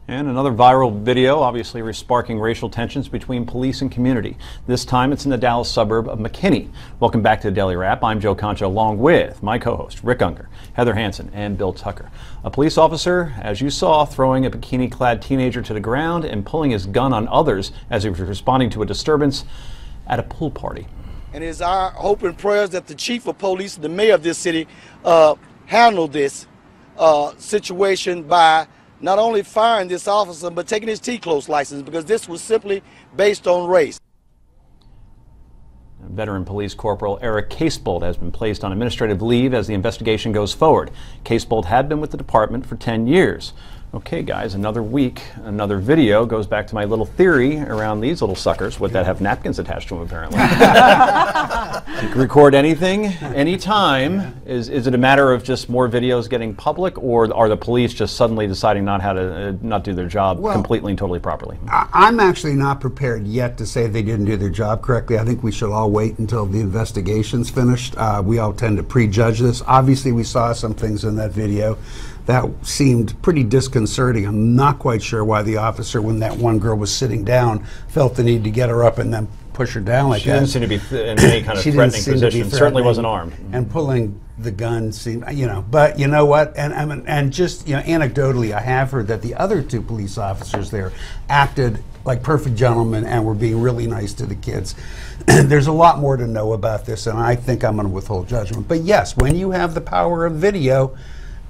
And another viral video, obviously sparking racial tensions between police and community. This time it's in the Dallas suburb of McKinney. Welcome back to the Daily Wrap. I'm Joe Concha, along with my co-host Rick Unger, Heather Hansen, and Bill Tucker. A police officer, as you saw, throwing a bikini-clad teenager to the ground and pulling his gun on others as he was responding to a disturbance at a pool party. And it is our hope and prayers that the chief of police and the mayor of this city handle this situation by not only firing this officer, but taking his T-close license, because this was simply based on race. Veteran Police Corporal Eric Casebolt has been placed on administrative leave as the investigation goes forward. Casebolt had been with the department for 10 years. Okay, guys, another week, another video. Goes back to my little theory around these little suckers, that have napkins attached to them, apparently. You can record anything, anytime. Is it a matter of just more videos getting public, or are the police just suddenly deciding not do their job completely and totally properly? I'm actually not prepared yet to say they didn't do their job correctly. I think we should all wait until the investigation's finished. We all tend to prejudge this. Obviously, we saw some things in that video that seemed pretty disconcerting. I'm not quite sure why the officer, when that one girl was sitting down, felt the need to get her up and then push her down like that. She didn't seem to be in any kind of threatening position. Certainly wasn't armed. And pulling the gun seemed, but you know what? And just, anecdotally, I have heard that the other two police officers there acted like perfect gentlemen and were being really nice to the kids. There's a lot more to know about this, and I think I'm going to withhold judgment. But yes, when you have the power of video,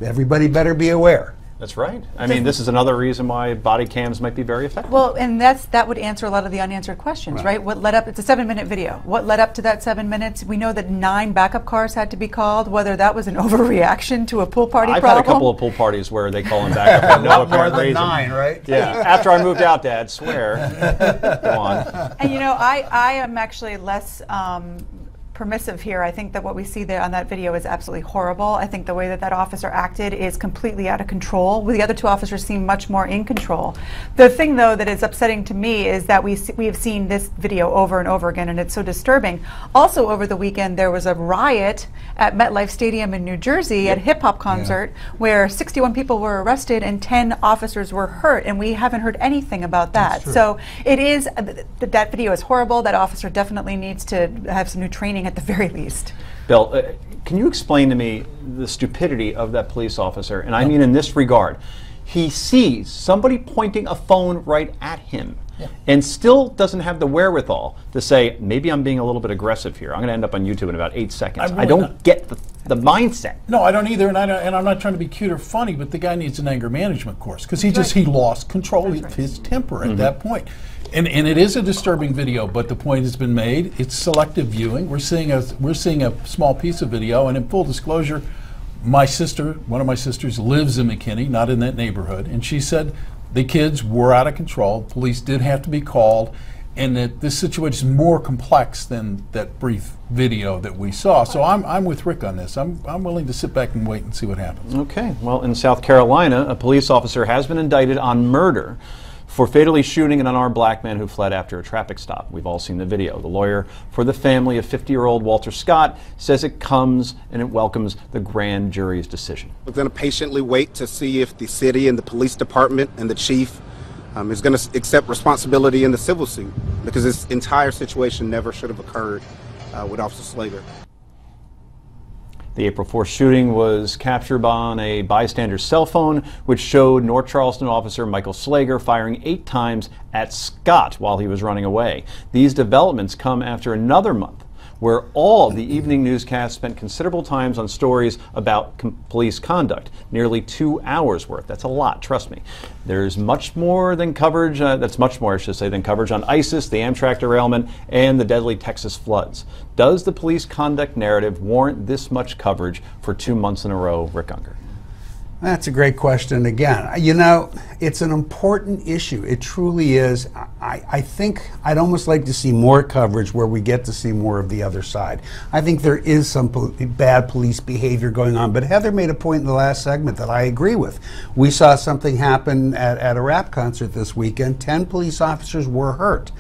everybody better be aware. That's right. I mean, this is another reason why body cams might be very effective. Well, and that would answer a lot of the unanswered questions, right? What led up? It's a 7-minute video. What led up to that 7 minutes? We know that 9 backup cars had to be called. Whether that was an overreaction to a pool party problem. I've had a couple of pool parties where they call in backup for no apparent reason. 9, right? Yeah. After I moved out, Dad, swear. Go on. And I am actually less permissive here. I think that what we see there on that video is absolutely horrible. I think the way that officer acted is completely out of control. The other two officers seem much more in control. The thing, though, that is upsetting to me is that we have seen this video over and over again, and it's so disturbing. Also, over the weekend, there was a riot at MetLife Stadium in New Jersey at a hip-hop concert where 61 people were arrested and 10 officers were hurt, and we haven't heard anything about that. So it is, that video is horrible. That officer definitely needs to have some new training at the very least. Bill, can you explain to me the stupidity of that police officer? And I mean in this regard. He sees somebody pointing a phone right at him and still doesn't have the wherewithal to say, maybe I'm being a little bit aggressive here. I'm going to end up on YouTube in about 8 seconds. I don't get the mindset. No, I don't either, and I'm not trying to be cute or funny, but the guy needs an anger management course, because he lost control of his temper at that point. And it is a disturbing video, but the point has been made. It's selective viewing. We're seeing a small piece of video, and in full disclosure, one of my sisters lives in McKinney, not in that neighborhood, and she said the kids were out of control. Police did have to be called, and that this situation is more complex than that brief video that we saw. So I'm with Rick on this. I'm willing to sit back and wait and see what happens. Okay. Well, in South Carolina, a police officer has been indicted on murder for fatally shooting an unarmed black man who fled after a traffic stop. We've all seen the video. The lawyer for the family of 50-year-old Walter Scott says it comes and it welcomes the grand jury's decision. We're going to patiently wait to see if the city and the police department and the chief is going to accept responsibility in the civil suit, because this entire situation never should have occurred with Officer Slager. The April 4th shooting was captured on a bystander's cell phone, which showed North Charleston officer Michael Slager firing 8 times at Scott while he was running away. These developments come after another month where all the evening newscasts spent considerable times on stories about police conduct, nearly 2 hours worth. That's a lot, trust me. There's much more than coverage, that's much more, I should say, than coverage on ISIS, the Amtrak derailment, and the deadly Texas floods. Does the police conduct narrative warrant this much coverage for 2 months in a row, Rick Unger? That's a great question again. It's an important issue. It truly is. I think I'd almost like to see more coverage where we get to see more of the other side. I think there is some bad police behavior going on, but Heather made a point in the last segment that I agree with. We saw something happen at a rap concert this weekend. 10 police officers were hurt.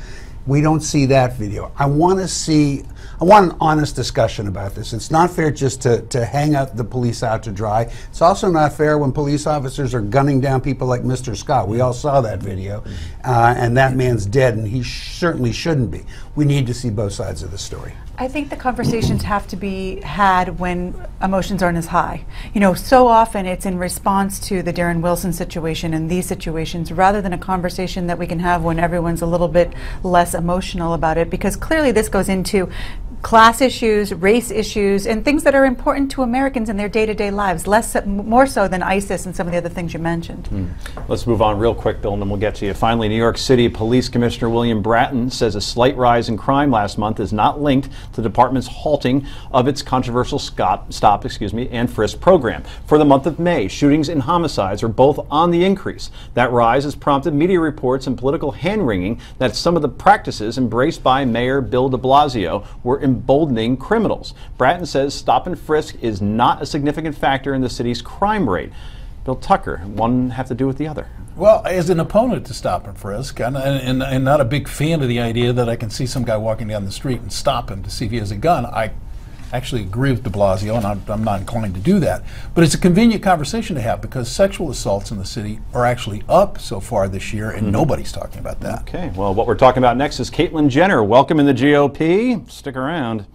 We don't see that video. I want to see I want an honest discussion about this. It's not fair just to hang out the police out to dry. It's also not fair when police officers are gunning down people like Mr. Scott. We all saw that video, and that man's dead, and he certainly shouldn't be. We need to see both sides of the story. I think the conversations have to be had when emotions aren't as high. You know, so often it's in response to the Darren Wilson situation and these situations, rather than a conversation that we can have when everyone's a little bit less emotional about it, because clearly this goes into class issues, race issues, and things that are important to Americans in their day-to-day lives, more so than ISIS and some of the other things you mentioned. Let's move on real quick, Bill, and then we'll get to you. Finally, New York City Police Commissioner William Bratton says a slight rise in crime last month is not linked to the department's halting of its controversial stop and frisk program. For the month of May, shootings and homicides are both on the increase. That rise has prompted media reports and political hand-wringing that some of the practices embraced by Mayor Bill de Blasio were emboldening criminals. Bratton says stop and frisk is not a significant factor in the city's crime rate. Bill Tucker, one have to do with the other. Well, as an opponent to stop and frisk, and not a big fan of the idea that I can see some guy walking down the street and stop him to see if he has a gun, I actually agree with de Blasio, and I'm not inclined to do that. But it's a convenient conversation to have because sexual assaults in the city are actually up so far this year, and nobody's talking about that. Okay, well, what we're talking about next is Caitlyn Jenner. Welcome in the GOP. Stick around.